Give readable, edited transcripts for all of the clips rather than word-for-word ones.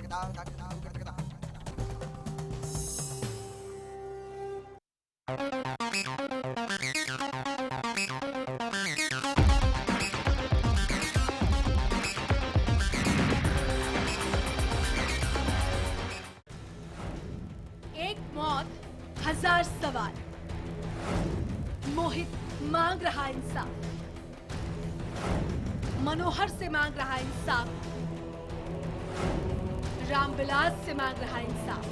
एक मौत, हजार सवाल। मोहित मांग रहा इंसाफ, मनोहर से मांग रहा इंसाफ, रामविलास से मांग रहा इंसाफ,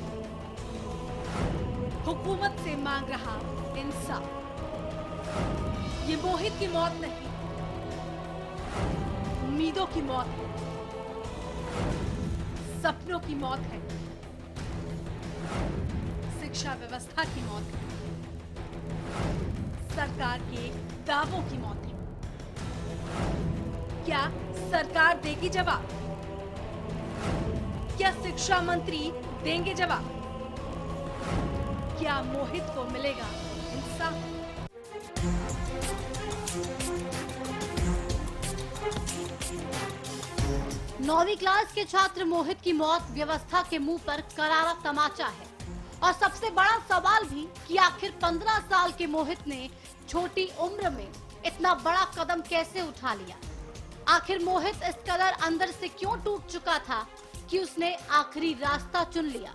हुकूमत से मांग रहा इंसाफ। ये मोहित की मौत नहीं, उम्मीदों की मौत है, सपनों की मौत है, शिक्षा व्यवस्था की मौत है, सरकार के दावों की मौत है। क्या सरकार देगी जवाब? क्या शिक्षा मंत्री देंगे जवाब? क्या मोहित को मिलेगा इंसाफ? 9वीं क्लास के छात्र मोहित की मौत व्यवस्था के मुंह पर करारा तमाचा है। और सबसे बड़ा सवाल भी कि आखिर 15 साल के मोहित ने छोटी उम्र में इतना बड़ा कदम कैसे उठा लिया। आखिर मोहित इस कदर अंदर से क्यों टूट चुका था कि उसने आखिरी रास्ता चुन लिया।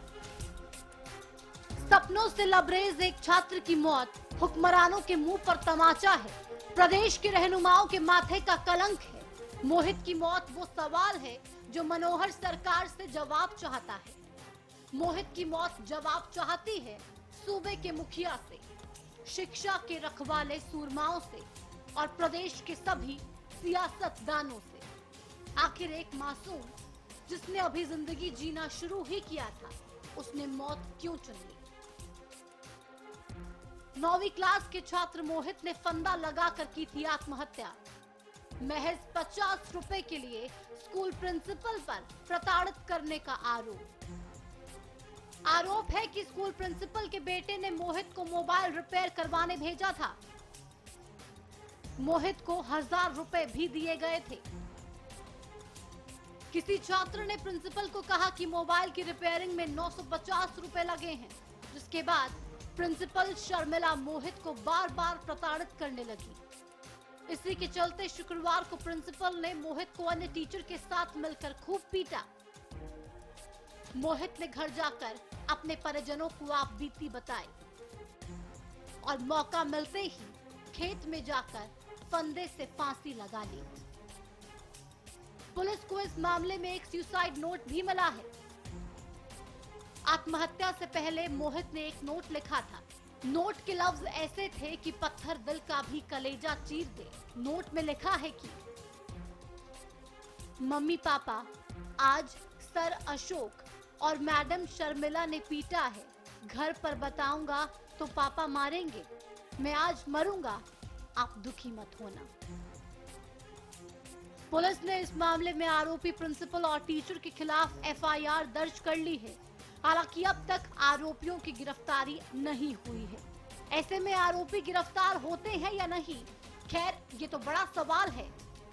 सपनों से लबरेज एक छात्र की मौत हुक्मरानों के मुंह पर तमाचा है, प्रदेश के रहनुमाओं के माथे का कलंक है। मोहित की मौत वो सवाल है जो मनोहर सरकार से जवाब चाहता है। मोहित की मौत जवाब चाहती है सूबे के मुखिया से, शिक्षा के रखवाले सूरमाओं से और प्रदेश के सभी सियासतदानों से। आखिर एक मासूम जिसने अभी जिंदगी जीना शुरू ही किया था, उसने मौत क्यों चुन ली। 9वीं क्लास के छात्र मोहित ने फंदा लगाकर की थी आत्महत्या। महज 50 रुपए के लिए स्कूल प्रिंसिपल पर प्रताड़ित करने का आरोप है कि स्कूल प्रिंसिपल के बेटे ने मोहित को मोबाइल रिपेयर करवाने भेजा था। मोहित को 1000 रुपए भी दिए गए थे। किसी छात्र ने प्रिंसिपल को कहा कि मोबाइल की रिपेयरिंग में 950 रुपए लगे हैं, जिसके बाद प्रिंसिपल शर्मिला मोहित को बार बार प्रताड़ित करने लगी। इसी के चलते शुक्रवार को प्रिंसिपल ने मोहित को अन्य टीचर के साथ मिलकर खूब पीटा। मोहित ने घर जाकर अपने परिजनों को आप बीती बताई और मौका मिलते ही खेत में जाकर फंदे से फांसी लगा ली। पुलिस को इस मामले में एक सुसाइड नोट भी मिला है। आत्महत्या से पहले मोहित ने एक नोट लिखा था। नोट के लफ्ज ऐसे थे कि पत्थर दिल का भी कलेजा चीर दे। नोट में लिखा है कि मम्मी पापा, आज सर अशोक और मैडम शर्मिला ने पीटा है। घर पर बताऊंगा तो पापा मारेंगे। मैं आज मरूंगा, आप दुखी मत होना। पुलिस ने इस मामले में आरोपी प्रिंसिपल और टीचर के खिलाफ एफआईआर दर्ज कर ली है। हालांकि अब तक आरोपियों की गिरफ्तारी नहीं हुई है। ऐसे में आरोपी गिरफ्तार होते हैं या नहीं, खैर ये तो बड़ा सवाल है,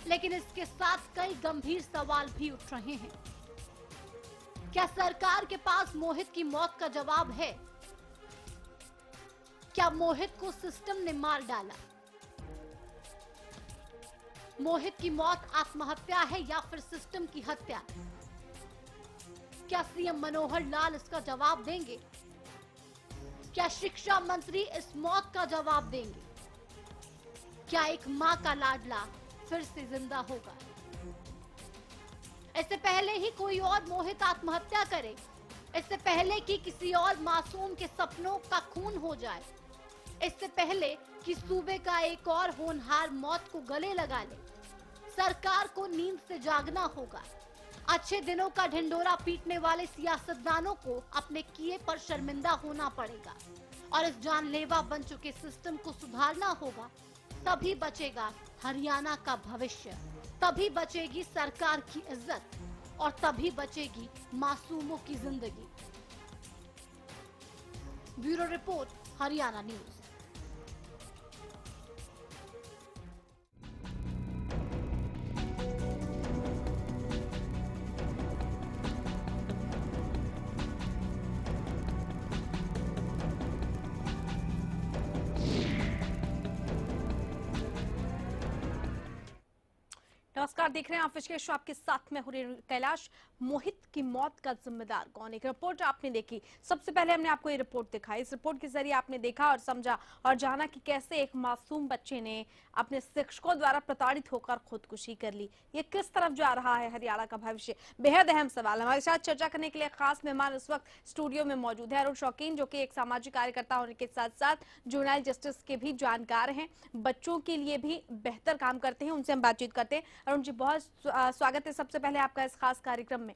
लेकिन इसके साथ कई गंभीर सवाल भी उठ रहे हैं। क्या सरकार के पास मोहित की मौत का जवाब है? क्या मोहित को सिस्टम ने मार डाला? मोहित की मौत आत्महत्या है या फिर सिस्टम की हत्या? क्या सीएम मनोहर लाल इसका जवाब देंगे? क्या शिक्षा मंत्री इस मौत का जवाब देंगे? क्या एक मां का लाडला फिर से जिंदा होगा? इससे पहले ही कोई और मोहित आत्महत्या करे, इससे पहले कि किसी और मासूम के सपनों का खून हो जाए, इससे पहले कि सूबे का एक और होनहार मौत को गले लगा ले, सरकार को नींद से जागना होगा। अच्छे दिनों का ढिंडोरा पीटने वाले सियासतदानों को अपने किए पर शर्मिंदा होना पड़ेगा और इस जानलेवा बन चुके सिस्टम को सुधारना होगा। तभी बचेगा हरियाणा का भविष्य, तभी बचेगी सरकार की इज्जत और तभी बचेगी मासूमों की जिंदगी। Bureau report, Haryana news. नमस्कार, देख रहे हैं ऑफिस के शो, आपके साथ में कैलाश। मोहित की मौत का जिम्मेदार कौन? एक रिपोर्ट आपने देखी, सबसे पहले हमने आपको ये रिपोर्ट दिखाई। इस रिपोर्ट के जरिए आपने देखा और समझा और जाना कि कैसे एक मासूम बच्चे ने अपने शिक्षकों द्वारा प्रताड़ित होकर खुदकुशी कर ली। ये किस तरफ जा रहा है हरियाणा का भविष्य, बेहद अहम सवाल। हमारे साथ चर्चा करने के लिए खास मेहमान इस वक्त स्टूडियो में मौजूद है। अरुण शौकीन, जो कि एक सामाजिक कार्यकर्ता होने के साथ साथ जुवेनाइल जस्टिस के भी जानकार हैं, बच्चों के लिए भी बेहतर काम करते हैं, उनसे हम बातचीत करते हैं। अरुण जी, बहुत स्वागत है सबसे पहले आपका इस खास कार्यक्रम में।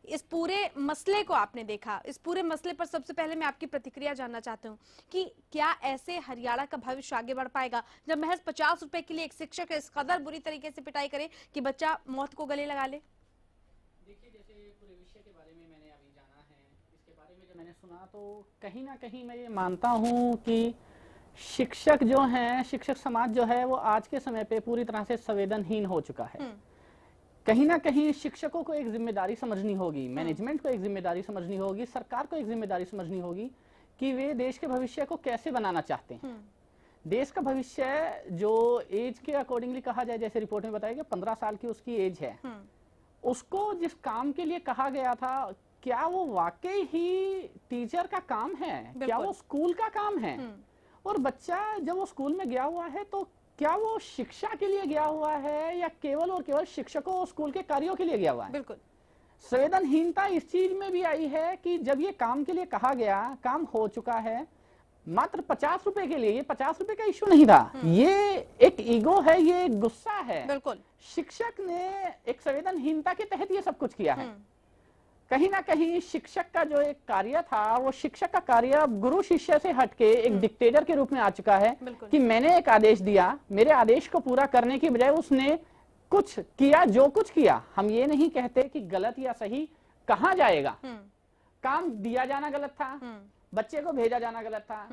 इस पूरे मसले को आपने देखा, इस पूरे मसले पर सबसे पहले मैं आपकी प्रतिक्रिया जानना चाहता हूँ कि क्या ऐसे हरियाणा का भविष्य आगे बढ़ पाएगा जब महज 50 रुपए के लिए एक शिक्षक इस कदर बुरी तरीके से पिटाई करे कि बच्चा मौत को गले लगा ले? देखिए, जैसे पूरे विषय के बारे में मैंने अभी जाना है, इसके बारे में जब मैंने सुना तो कहीं ना कहीं मैं ये मानता हूँ कि शिक्षक जो हैं, शिक्षक समाज जो है, वो आज के समय पे पूरी तरह से संवेदनहीन हो चुका है। कहीं ना कहीं शिक्षकों को एक जिम्मेदारी समझनी होगी, मैनेजमेंट को एक जिम्मेदारी समझनी होगी, सरकार को एक जिम्मेदारी समझनी होगी कि वे देश के भविष्य को कैसे बनाना चाहते हैं। देश का भविष्य जो एज के अकॉर्डिंगली कहा जाए, जैसे रिपोर्ट में बताया गया 15 साल की उसकी एज है, उसको जिस काम के लिए कहा गया था, क्या वो वाकई ही टीचर का काम है, क्या वो स्कूल का काम है? और बच्चा जब वो स्कूल में गया हुआ है तो क्या वो शिक्षा के लिए गया हुआ है या केवल और केवल शिक्षकों और स्कूल के कार्यों के लिए गया हुआ है? बिल्कुल। संवेदनहीनता इस चीज में भी आई है कि जब ये काम के लिए कहा गया, काम हो चुका है, मात्र 50 रुपए के लिए, ये 50 रुपए का इश्यू नहीं था, ये एक ईगो है, ये एक गुस्सा है। बिल्कुल। शिक्षक ने एक संवेदनहीनता के तहत ये सब कुछ किया है। कहीं ना कहीं शिक्षक का जो एक कार्य था, वो शिक्षक का कार्य अब गुरु शिष्य से हटके एक डिक्टेटर के रूप में आ चुका है कि मैंने एक आदेश दिया, मेरे आदेश को पूरा करने की बजाय उसने कुछ किया, जो कुछ किया। हम ये नहीं कहते कि गलत या सही कहाँ जाएगा, काम दिया जाना गलत था, बच्चे को भेजा जाना गलत था।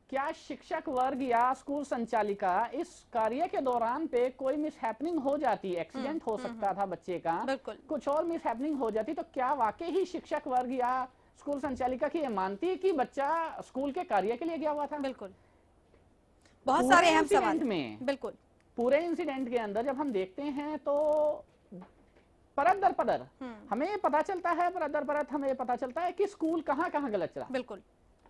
क्या शिक्षक वर्ग या स्कूल संचालिका इस कार्य के दौरान पे कोई मिसहैपनिंग हो जाती, एक्सीडेंट हो सकता था बच्चे का, कुछ और मिसहैपनिंग हो जाती, तो क्या वाकई ही शिक्षक वर्ग या स्कूल संचालिका की ये मानती कि बच्चा स्कूल के कार्य के लिए गया हुआ था? बिल्कुल। बहुत सारे अहम सवाल में, बिल्कुल, पूरे इंसिडेंट के अंदर जब हम देखते हैं तो परत दर परत हमें पता चलता है, परत दर परत हमें पता चलता है कि स्कूल कहाँ कहाँ गलत चला। बिल्कुल।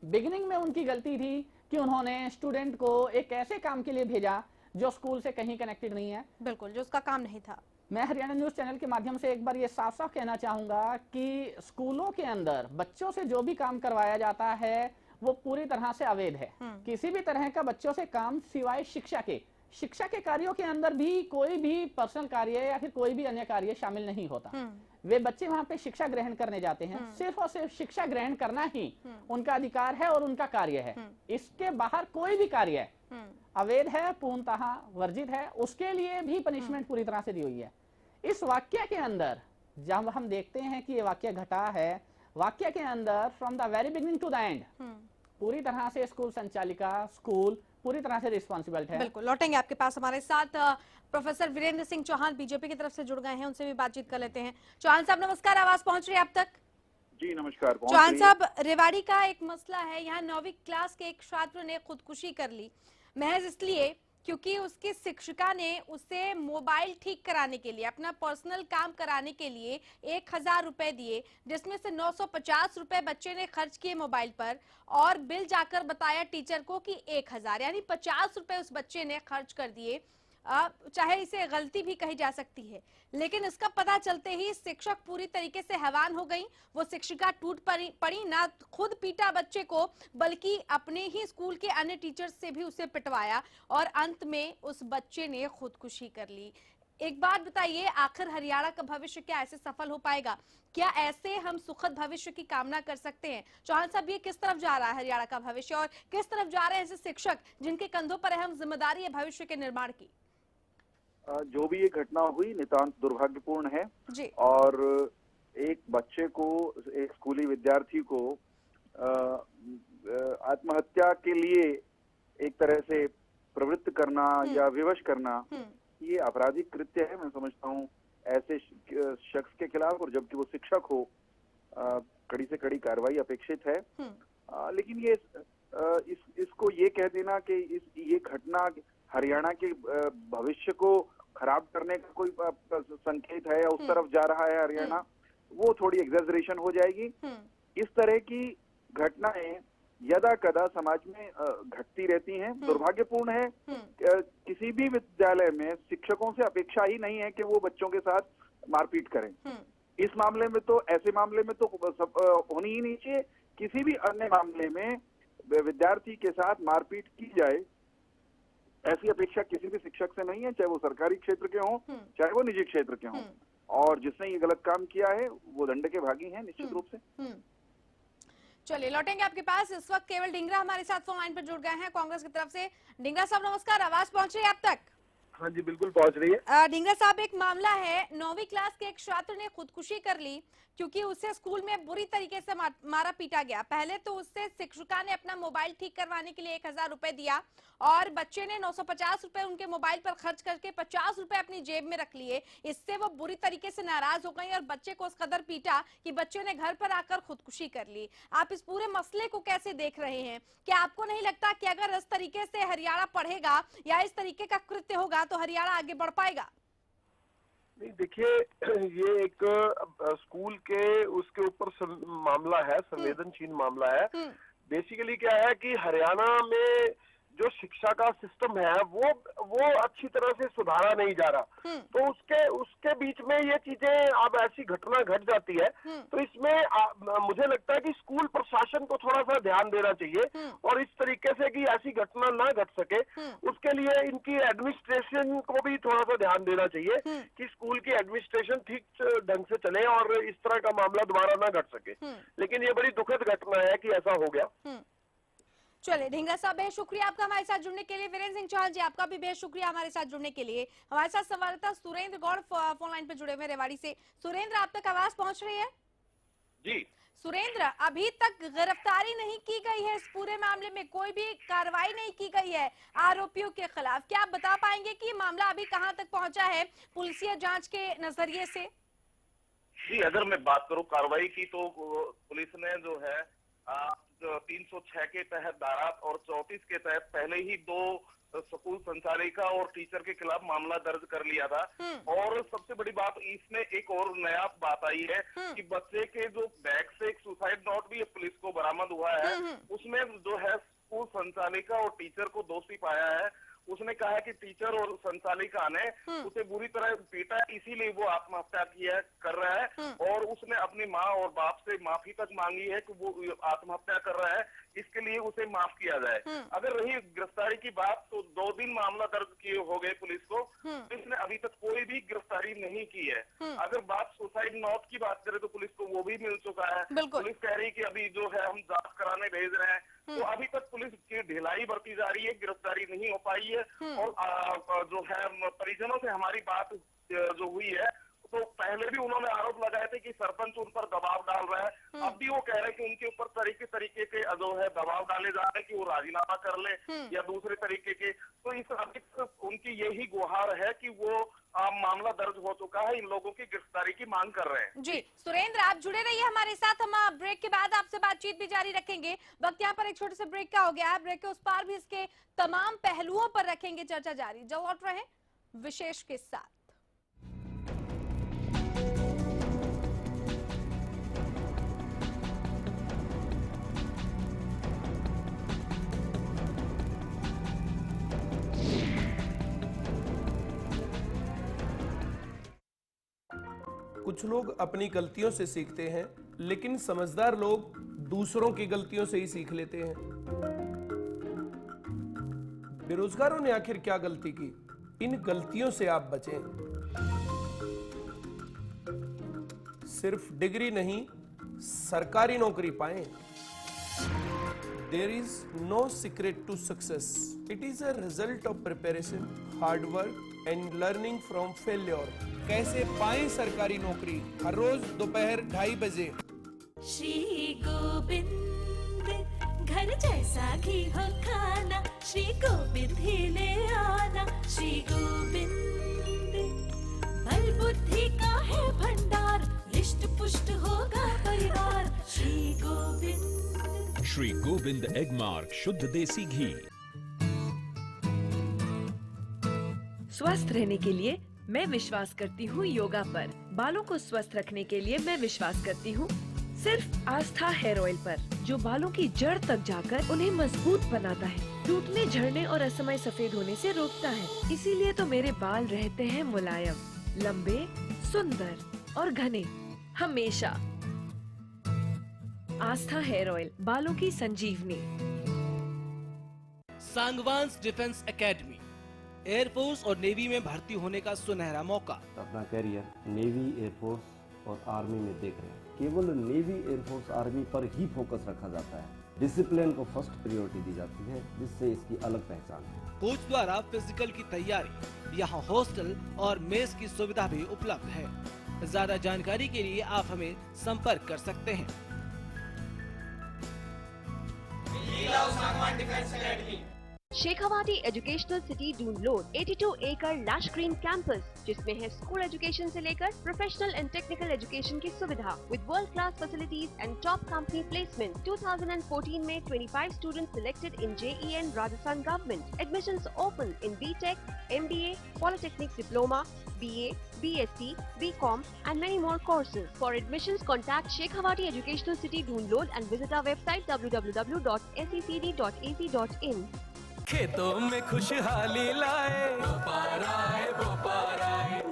बिगिनिंग में उनकी गलती थी कि उन्होंने स्टूडेंट को एक ऐसे काम के लिए भेजा जो स्कूल से कहीं कनेक्टेड नहीं है, बिल्कुल, जो उसका काम नहीं था। मैं हरियाणा न्यूज चैनल के माध्यम से एक बार ये साफ साफ कहना चाहूंगा कि स्कूलों के अंदर बच्चों से जो भी काम करवाया जाता है वो पूरी तरह से अवैध है। किसी भी तरह का बच्चों से काम सिवाय शिक्षा के कार्यों के अंदर भी कोई भी पर्सनल कार्य या फिर कोई भी अन्य कार्य शामिल नहीं होता। वे बच्चे वहां पे शिक्षा ग्रहण करने जाते हैं, सिर्फ और सिर्फ शिक्षा ग्रहण करना ही उनका अधिकार है और उनका कार्य है। इसके बाहर कोई भी कार्य अवैध है, पूर्णतः वर्जित है, उसके लिए भी पनिशमेंट पूरी तरह से दी हुई है। इस वाक्य के अंदर जब हम देखते हैं कि ये वाक्य घटा है, वाक्य के अंदर from the very beginning to the end पूरी तरह से स्कूल संचालिका, स्कूल पूरी तरह से रिस्पॉन्सिबल है। बिल्कुल, लौटेंगे आपके पास। हमारे साथ प्रोफेसर वीरेंद्र सिंह चौहान बीजेपी की तरफ से जुड़ गए हैं, उनसे भी बातचीत कर लेते हैं। चौहान साहब नमस्कार, आवाज पहुंच रही है आप तक? जी नमस्कार। चौहान साहब, रेवाड़ी का एक मसला है, यहाँ 9वीं क्लास के एक छात्र ने खुदकुशी कर ली महज इसलिए क्योंकि उसकी शिक्षिका ने उसे मोबाइल ठीक कराने के लिए, अपना पर्सनल काम कराने के लिए 1000 रुपए दिए, जिसमें से 950 रुपए बच्चे ने खर्च किए मोबाइल पर और बिल जाकर बताया टीचर को कि 1000, यानी 50 रुपए उस बच्चे ने खर्च कर दिए। चाहे इसे गलती भी कही जा सकती है, लेकिन इसका पता चलते ही शिक्षक पूरी तरीके से हैवान हो गई। वो शिक्षिका टूट पड़ी, ना खुद पीटा बच्चे को बल्कि अपने ही स्कूल के अन्य टीचर्स से भी उसे पिटवाया और अंत में उस बच्चे ने खुदकुशी कर ली। एक बात बताइए, आखिर हरियाणा का भविष्य क्या ऐसे सफल हो पाएगा? क्या ऐसे हम सुखद भविष्य की कामना कर सकते हैं? चौहान साहब, ये किस तरफ जा रहा है हरियाणा का भविष्य और किस तरफ जा रहे हैं ऐसे शिक्षक जिनके कंधों पर अहम जिम्मेदारी है भविष्य के निर्माण की? जो भी ये घटना हुई नितांत दुर्भाग्यपूर्ण है जी। और एक बच्चे को, एक स्कूली विद्यार्थी को आत्महत्या के लिए एक तरह से प्रवृत्त करना या विवश करना, ये आपराधिक कृत्य है। मैं समझता हूँ ऐसे शख्स के खिलाफ, और जबकि वो शिक्षक हो, कड़ी से कड़ी कार्रवाई अपेक्षित है। लेकिन ये इसको ये कह देना कि ये घटना हरियाणा के भविष्य को खराब करने का कोई संकेत है या उस तरफ जा रहा है हरियाणा, वो थोड़ी एग्जेजरेशन हो जाएगी। इस तरह की घटनाएं यदा कदा समाज में घटती रहती हैं। दुर्भाग्यपूर्ण है, किसी भी विद्यालय में शिक्षकों से अपेक्षा ही नहीं है कि वो बच्चों के साथ मारपीट करें। इस मामले में तो, ऐसे मामले में तो होनी ही नहीं चाहिए। किसी भी अन्य मामले में विद्यार्थी के साथ मारपीट की जाए, ऐसी अपेक्षा किसी भी शिक्षक से नहीं है, चाहे वो सरकारी क्षेत्र के हों, चाहे वो निजी क्षेत्र के हों। और जिसने ये गलत काम किया है वो दंड के भागी हैं निश्चित रूप से। चलिए लौटेंगे आपके पास। इस वक्त केवल ढींगरा हमारे साथ फोन लाइन पर जुड़ गए हैं कांग्रेस की तरफ से। ढींगरा साहब नमस्कार, आवाज पहुंच रही है आप तक? हाँ जी बिल्कुल पहुंच रही है। ढींगरा साहब, एक मामला है, 9वीं क्लास के एक छात्र ने खुदकुशी कर ली क्योंकि उसे स्कूल में बुरी तरीके से मारा पीटा गया। पहले तो उससे शिक्षिका ने अपना मोबाइल ठीक करवाने के लिए 1000 रुपए दिया और बच्चे ने 950 रुपए उनके मोबाइल पर खर्च करके 50 रुपए अपनी जेब में रख लिए। इससे वो बुरी तरीके से नाराज हो गई और बच्चे को उस कदर पीटा कि बच्चे ने घर पर आकर खुदकुशी कर ली। आप इस पूरे मसले को कैसे देख रहे हैं? क्या आपको नहीं लगता कि अगर इस तरीके से हरियाणा पढ़ेगा या इस तरीके का कृत्य होगा तो हरियाणा आगे बढ़ पाएगा? नहीं देखिए, ये एक स्कूल के उसके ऊपर मामला है, संवेदनशील मामला है। बेसिकली क्या है कि हरियाणा में जो शिक्षा का सिस्टम है वो अच्छी तरह से सुधारा नहीं जा रहा। तो उसके बीच में ये चीजें अब ऐसी घटना घट जाती है, तो इसमें मुझे लगता है कि स्कूल प्रशासन को थोड़ा सा ध्यान देना चाहिए और इस तरीके से कि ऐसी घटना ना घट सके, उसके लिए इनकी एडमिनिस्ट्रेशन को भी थोड़ा सा ध्यान देना चाहिए कि स्कूल की एडमिनिस्ट्रेशन ठीक ढंग से चले और इस तरह का मामला दोबारा ना घट सके। लेकिन ये बड़ी दुखद घटना है कि ऐसा हो गया। चलिए ढींगरा साहब, बेहद शुक्रिया आपका हमारे साथ जुड़ने के लिए। वीरेंद्र सिंह चौहान जी, आपका भी बेहद शुक्रिया हमारे साथ जुड़ने के लिए। हमारे साथ संवाददाता सुरेंद्र गौड़ फोन लाइन पर जुड़े हुए रेवाड़ी से। सुरेंद्र, आप तक आवाज पहुंच रही है? जी सुरेंद्र, अभी तक गिरफ्तारी नहीं की गई है इस पूरे मामले में, कोई भी कार्रवाई नहीं की गई है आरोपियों के खिलाफ। क्या आप बता पाएंगे कि मामला अभी कहां तक पहुंचा है पुलिसिया जांच के नजरिए से? जी, अगर मैं बात करूं कार्रवाई की तो पुलिस ने जो है 306 के तहत धारा और 34 के तहत पहले ही 2 स्कूल संचालिका और टीचर के खिलाफ मामला दर्ज कर लिया था। और सबसे बड़ी बात इसमें एक और नया बात आई है कि बच्चे के जो बैग से एक सुसाइड नोट भी पुलिस को बरामद हुआ है। उसमें जो है स्कूल संचालिका और टीचर को दोषी पाया है। उसने कहा है कि टीचर और संचालिका ने उसे बुरी तरह पीटा, इसीलिए वो आत्महत्या कर रहा है। और उसने अपनी माँ और बाप से माफी तक मांगी है कि वो आत्महत्या कर रहा है, इसके लिए उसे माफ किया जाए। अगर रही गिरफ्तारी की बात तो 2 दिन मामला दर्ज किए हो गए पुलिस को, पुलिस ने अभी तक कोई भी गिरफ्तारी नहीं की है। अगर बात सुसाइड नोट की बात करें तो पुलिस को वो भी मिल चुका है। पुलिस कह रही है कि अभी जो है हम जांच कराने भेज रहे हैं। तो अभी तक पुलिस की ढिलाई बरती जा रही है, गिरफ्तारी नहीं हो पाई है। और जो है परिजनों से हमारी बात जो हुई है तो पहले भी उन्होंने आरोप लगाए थे कि सरपंच उन पर दबाव डाल रहा है। अब भी वो कह रहे हैं कि उनके ऊपर तरीके के जो है दबाव डाले जा रहे हैं कि वो राजीनामा कर ले या दूसरे तरीके के। तो इस अभी उनकी यही गुहार है कि वो मामला दर्ज हो चुका है, इन लोगों की गिरफ्तारी की मांग कर रहे हैं। जी सुरेंद्र, आप जुड़े रहिए हमारे साथ, हम ब्रेक के बाद आपसे बातचीत भी जारी रखेंगे। वक्त यहाँ पर एक छोटे से ब्रेक का हो गया है, ब्रेक के उस पार भी इसके तमाम पहलुओं पर रखेंगे चर्चा जारी। जल्द लौट रहे विशेष के साथ। कुछ लोग अपनी गलतियों से सीखते हैं, लेकिन समझदार लोग दूसरों की गलतियों से ही सीख लेते हैं। बेरोजगारों ने आखिर क्या गलती की? इन गलतियों से आप बचें। सिर्फ डिग्री नहीं, सरकारी नौकरी पाएं। There is no secret to success. It is a result of preparation, hard work and learning from failure. कैसे पाएं सरकारी नौकरी? हर रोज दोपहर 2:30 बजे। श्री गोविंद घर जैसा घी हो खाना, श्री गोविंद ही ले आना। श्री गोविंद बल बुद्धि का है भंडार, रिष्ट पुष्ट होगा परिवार। श्री गोविंद। श्री गोविंद एग मार्क शुद्ध देसी घी। स्वस्थ रहने के लिए मैं विश्वास करती हूँ योगा पर। बालों को स्वस्थ रखने के लिए मैं विश्वास करती हूँ सिर्फ आस्था हेयर ऑयल पर, जो बालों की जड़ तक जाकर उन्हें मजबूत बनाता है, टूटने, झड़ने और असमय सफेद होने से रोकता है। इसीलिए तो मेरे बाल रहते हैं मुलायम, लंबे, सुंदर और घने हमेशा। आस्था हेयर ऑयल, बालों की संजीवनी। सांगवान्स डिफेंस एकेडमी, एयरफोर्स और नेवी में भर्ती होने का सुनहरा मौका। अपना करियर नेवी, एयरफोर्स और आर्मी में देख रहे हैं। केवल नेवी, एयरफोर्स, आर्मी पर ही फोकस रखा जाता है। डिसिप्लिन को फर्स्ट प्रायोरिटी दी जाती है, जिससे इसकी अलग पहचान है। कोच द्वारा फिजिकल की तैयारी, यहाँ हॉस्टल और मेस की सुविधा भी उपलब्ध है। ज्यादा जानकारी के लिए आप हमें संपर्क कर सकते हैं। शेखावाटी एजुकेशनल सिटी डूनलोड 82 एकड़ लश ग्रीन कैंपस, जिसमें है स्कूल एजुकेशन से लेकर प्रोफेशनल एंड टेक्निकल एजुकेशन की सुविधा with world class facilities and top company placement. 2014 में 25 students selected in JEN Rajasthan government. Admissions open in BTech, MBA, Polytechnic Diploma, BA, BSc, BCom and many more courses. For admissions, contact Shekhawati Educational City Doonload and visit our website www.secd.ac.in. खेतों में खुशहाली लाए,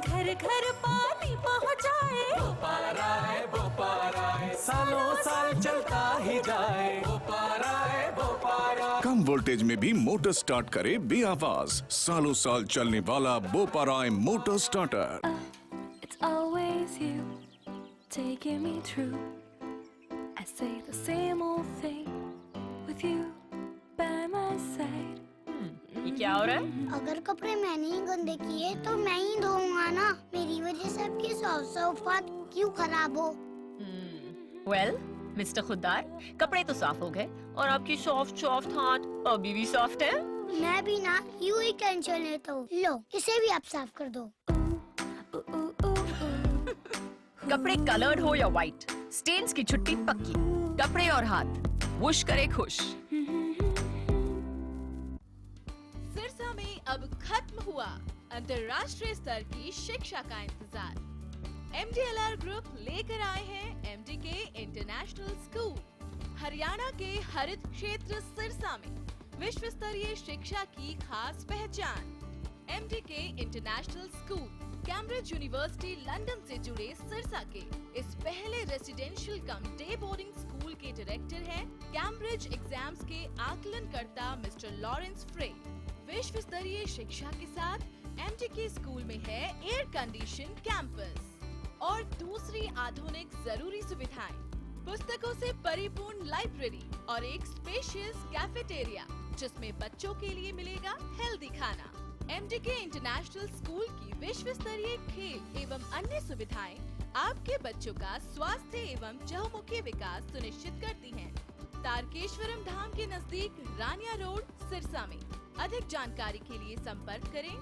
घर घर पानी पहुँचाए, सालों साल चलता ही जाए। कम वोल्टेज में भी मोटर स्टार्ट करे बेआवाज, सालों साल चलने वाला Boparai motor starter. It's always you taking me through. I say the same old thing with you by my side. ये क्या हो रहा है? अगर कपड़े मैंने ही गंदे किए तो मैं ही धोऊंगा ना। मेरी वजह से आपकी सौफात क्यों खराब हो? वेल, मिस्टर खुद्दार, कपड़े तो साफ हो गए और आपकी सॉफ्ट हाथ अभी भी सॉफ्ट है। मैं भी ना यूं ही टेंशन लेता हूँ। लो, इसे भी आप साफ कर दो। कपड़े कलर्ड हो या व्हाइट, स्टेन्स की छुट्टी पक्की। कपड़े और हाथ वुश करे खुश। सिरसा में अब खत्म हुआ अंतर्राष्ट्रीय स्तर की शिक्षा का इंतजार। MDLR ग्रुप लेकर आए हैं MDK इंटरनेशनल स्कूल। हरियाणा के हरित क्षेत्र सिरसा में विश्व स्तरीय शिक्षा की खास पहचान। MDK international school Cambridge university London से जुड़े सिरसा के इस पहले रेसिडेंशियल कम डे बोर्डिंग स्कूल के डायरेक्टर हैं कैम्ब्रिज एग्जाम्स के आकलनकर्ता मिस्टर लॉरेंस फ्रे। विश्व स्तरीय शिक्षा के साथ MDK स्कूल में है एयर कंडीशन कैंपस और दूसरी आधुनिक जरूरी सुविधाएं, पुस्तकों से परिपूर्ण लाइब्रेरी और एक स्पेशियस कैफेटेरिया, जिसमें बच्चों के लिए मिलेगा हेल्दी खाना। MDK इंटरनेशनल स्कूल की विश्व स्तरीय खेल एवं अन्य सुविधाएं आपके बच्चों का स्वास्थ्य एवं चहुमुखी विकास सुनिश्चित करती हैं। तारकेश्वरम धाम के नजदीक रानिया रोड, सिरसा में। अधिक जानकारी के लिए संपर्क करें।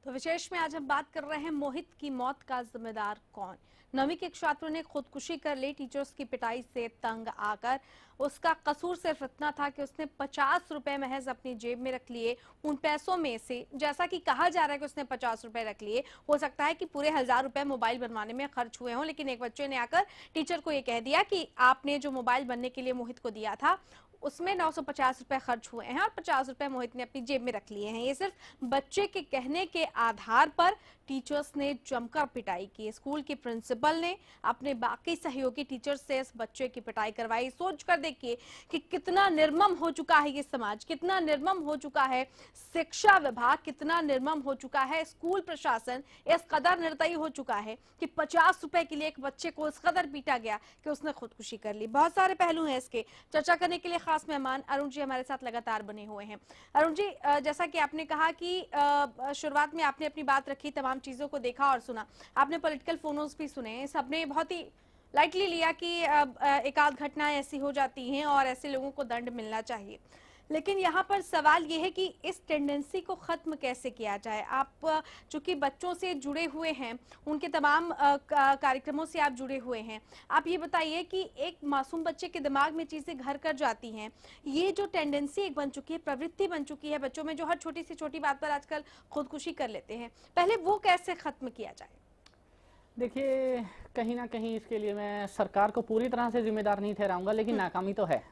तो विशेष में आज हम बात कर रहे हैं मोहित की मौत का जिम्मेदार कौन। 9वीं के एक छात्र ने खुदकुशी कर ली। टीचर्स की पिटाई से तंग आकर उसका कसूर सिर्फ इतना था कि उसने 50 रुपए महज अपनी जेब में रख लिए। उन पैसों में से जैसा कि कहा जा रहा है कि उसने 50 रुपए रख लिए, हो सकता है कि पूरे 1000 रुपए मोबाइल बनवाने में खर्च हुए हों, लेकिन एक बच्चे ने आकर टीचर को ये कह दिया कि आपने जो मोबाइल बनने के लिए मोहित को दिया था उसमें 950 रुपए खर्च हुए हैं और 50 रुपए मोहित ने अपनी जेब में रख लिए हैं। ये सिर्फ बच्चे के कहने के आधार पर टीचर्स ने जमकर पिटाई की। स्कूल के प्रिंसिपल ने अपने बाकी सहयोगी टीचर्स से इस बच्चे की पिटाई करवाई। सोच कर देखिए कि कितना निर्मम हो चुका है ये समाज, कितना निर्मम हो चुका है शिक्षा विभाग, कितना निर्मम हो चुका है स्कूल प्रशासन। इस कदर निर्दयी हो चुका है कि 50 रुपए के लिए एक बच्चे को इस कदर पीटा गया कि उसने खुदकुशी कर ली। बहुत सारे पहलू हैं इसके। चर्चा करने के लिए खास मेहमान अरुण जी हमारे साथ लगातार बने हुए हैं। अरुण जी, जैसा कि आपने कहा कि शुरुआत में आपने अपनी बात रखी, तमाम चीजों को देखा और सुना, आपने पॉलिटिकल फोनोस भी सुने, सबने बहुत ही लाइटली लिया कि एक आध घटनाएं ऐसी हो जाती हैं और ऐसे लोगों को दंड मिलना चाहिए। लेकिन यहाँ पर सवाल ये है कि इस टेंडेंसी को खत्म कैसे किया जाए। आप चूंकि बच्चों से जुड़े हुए हैं, उनके तमाम कार्यक्रमों से आप जुड़े हुए हैं, आप ये बताइए कि एक मासूम बच्चे के दिमाग में चीजें घर कर जाती हैं, ये जो टेंडेंसी एक बन चुकी है, प्रवृत्ति बन चुकी है बच्चों में, जो हर छोटी से छोटी बात पर आजकल खुदकुशी कर लेते हैं, पहले वो कैसे खत्म किया जाए? देखिए, कहीं ना कहीं इसके लिए मैं सरकार को पूरी तरह से जिम्मेदार नहीं ठहराऊंगा, लेकिन नाकामी तो है।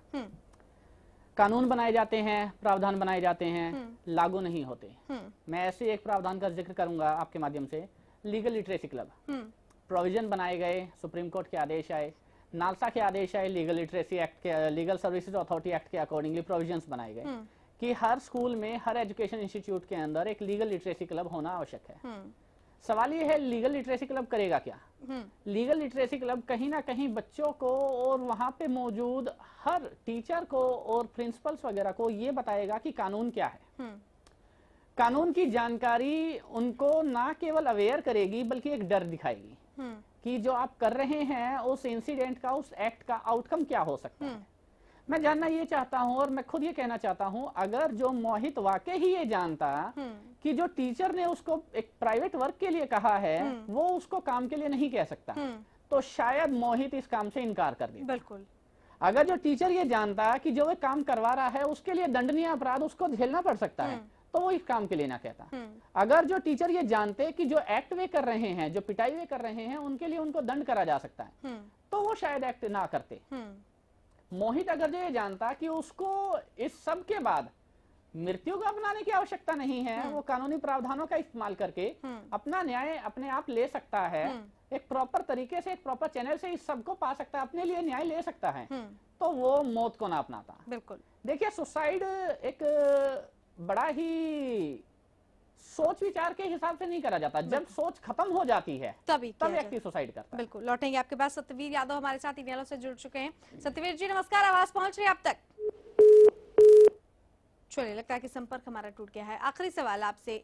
कानून बनाए जाते हैं, प्रावधान बनाए जाते हैं, लागू नहीं होते। मैं ऐसे एक प्रावधान का जिक्र करूंगा आपके माध्यम से, लीगल लिटरेसी क्लब। प्रोविजन बनाए गए, सुप्रीम कोर्ट के आदेश आए, नालसा के आदेश आए, लीगल लिटरेसी एक्ट के, लीगल सर्विसेज अथॉरिटी एक्ट के अकॉर्डिंगली प्रोविजंस बनाए गए कि हर स्कूल में, हर एजुकेशन इंस्टीट्यूट के अंदर एक लीगल लिटरेसी क्लब होना आवश्यक है। सवाल ये है, लीगल लिटरेसी क्लब करेगा क्या? लीगल लिटरेसी क्लब कहीं ना कहीं बच्चों को और वहां पे मौजूद हर टीचर को और प्रिंसिपल्स वगैरह को ये बताएगा कि कानून क्या है। कानून की जानकारी उनको ना केवल अवेयर करेगी, बल्कि एक डर दिखाएगी कि जो आप कर रहे हैं उस इंसिडेंट का, उस एक्ट का आउटकम क्या हो सकता है। मैं जानना ये चाहता हूं और मैं खुद ये कहना चाहता हूं, अगर जो मोहित वाकई ही ये जानता कि जो टीचर ने उसको एक प्राइवेट वर्क के लिए कहा है वो उसको काम के लिए नहीं कह सकता, तो शायद मोहित इस काम से इनकार कर दे। बिल्कुल। अगर जो टीचर ये जानता कि जो वो काम करवा रहा है उसके लिए दंडनीय अपराध उसको झेलना पड़ सकता है, तो वो इस काम के लिए ना कहता। अगर जो टीचर ये जानते कि जो एक्ट वे कर रहे हैं, जो पिटाई वे कर रहे हैं, उनके लिए उनको दंड करा जा सकता है, तो वो शायद एक्ट ना करते। मोहित अगर जो ये जानता कि उसको इस सब के बाद मृत्यु को अपनाने की आवश्यकता नहीं है, वो कानूनी प्रावधानों का इस्तेमाल करके अपना न्याय अपने आप ले सकता है, एक प्रॉपर तरीके से, एक प्रॉपर चैनल से इस सब को पा सकता है, अपने लिए न्याय ले सकता है, तो वो मौत को ना अपनाता। बिल्कुल। देखिए, सुसाइड एक बड़ा ही सोच विचार के हिसाब से नहीं करा जाता, जब सोच खत्म हो जाती है तब व्यक्ति सुसाइड करता है। बिल्कुल। लौटेंगे आपके पास। सत्यवीर यादव हमारे साथ ईमेलों से जुड़ चुके हैं। सत्यवीर जी नमस्कार, आवाज पहुंच रही है आप तक? चलिए, लगता है कि संपर्क हमारा टूट गया है। आखिरी सवाल आपसे,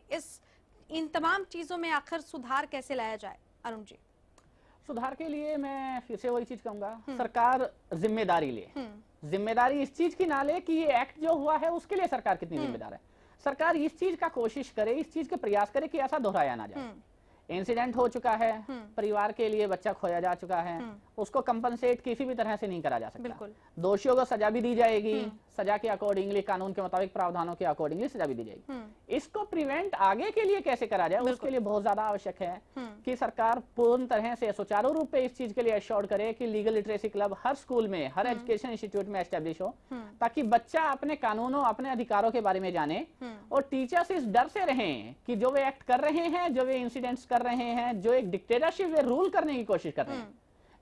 इन तमाम चीजों में आखिर सुधार कैसे लाया जाए? अरुण जी। सुधार के लिए मैं फिर से वही चीज कहूंगा, सरकार जिम्मेदारी ले। जिम्मेदारी इस चीज की ना ले कि ये एक्ट जो हुआ है उसके लिए सरकार कितनी जिम्मेदार है। सरकार इस चीज का कोशिश करे, इस चीज के प्रयास करे कि ऐसा दोहराया ना जाए। इंसिडेंट हो चुका है, परिवार के लिए बच्चा खोया जा चुका है, उसको कंपनसेट किसी भी तरह से नहीं करा जा सकता। दोषियों को सजा भी दी जाएगी, सजा के अकॉर्डिंगली, कानून के मुताबिक प्रावधानों के अकॉर्डिंगली सजा भी दी जाएगी। इसको प्रिवेंट आगे के लिए कैसे करा जाए, उसके लिए बहुत ज्यादा आवश्यक है कि सरकार पूर्ण तरह से सुचारू रूप से इस चीज के लिए एश्योर्ड करे कि लीगल लिटरेसी क्लब हर स्कूल में, हर एजुकेशन इंस्टीट्यूट में एस्टेब्लिश हो, ताकि बच्चा अपने कानूनों, अपने अधिकारों के बारे में जाने और टीचर्स इस डर से रहें कि जो वे एक्ट कर रहे हैं, जो वे इंसिडेंट्स कर रहे हैं, जो एक डिक्टेटरशिप वे रूल करने की कोशिश कर रहे हैं,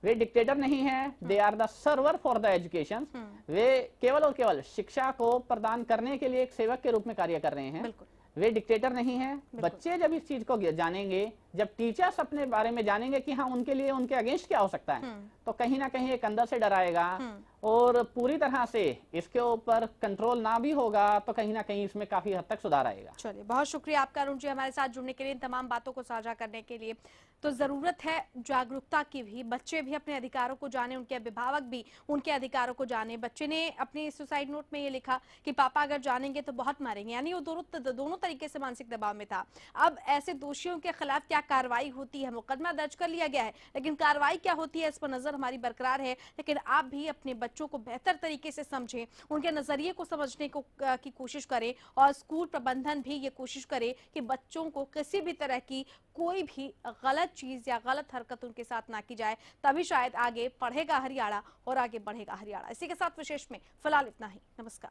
वे डिक्टेटर नहीं है, they are the server for the education. वे केवल और केवल शिक्षा को प्रदान करने के लिए एक सेवक के रूप में कार्य कर रहे हैं, वे डिक्टेटर नहीं है। बच्चे जब इस चीज को जानेंगे, जब टीचर्स अपने बारे में जानेंगे कि हाँ उनके लिए, उनके अगेंस्ट क्या हो सकता है, तो कहीं ना कहीं एक अंदर से डर आएगा और पूरी तरह से इसके ऊपर कंट्रोल ना भी होगा, तो कहीं ना कहीं इसमें काफी हद तक सुधार आएगा। चलिए, बहुत शुक्रिया आपका अरुण जी, हमारे साथ जुड़ने के लिए, इन तमाम बातों को साझा करने के लिए। तो जरूरत है जागरूकता की भी, बच्चे भी अपने अधिकारों को जाने, उनके अभिभावक भी उनके अधिकारों को जाने। बच्चे ने अपने सुसाइड नोट में ये लिखा कि पापा अगर जानेंगे तो बहुत मारेंगे, यानी वो दोनों तरीके से मानसिक दबाव में था। अब ऐसे दोषियों के खिलाफ क्या कार्रवाई होती है? मुकदमा दर्ज कर लिया गया है, लेकिन कार्रवाई क्या होती है इस पर नजर हमारी बरकरार है। लेकिन आप भी अपने बच्चों को बेहतर तरीके से समझें, उनके नजरिए को समझने की कोशिश करें, और स्कूल प्रबंधन भी ये कोशिश करे कि बच्चों को किसी भी तरह की कोई भी गलत चीज या गलत हरकत उनके साथ ना की जाए, तभी शायद आगे पढ़ेगा हरियाणा और आगे बढ़ेगा हरियाणा। इसी के साथ विशेष में फिलहाल इतना ही। नमस्कार।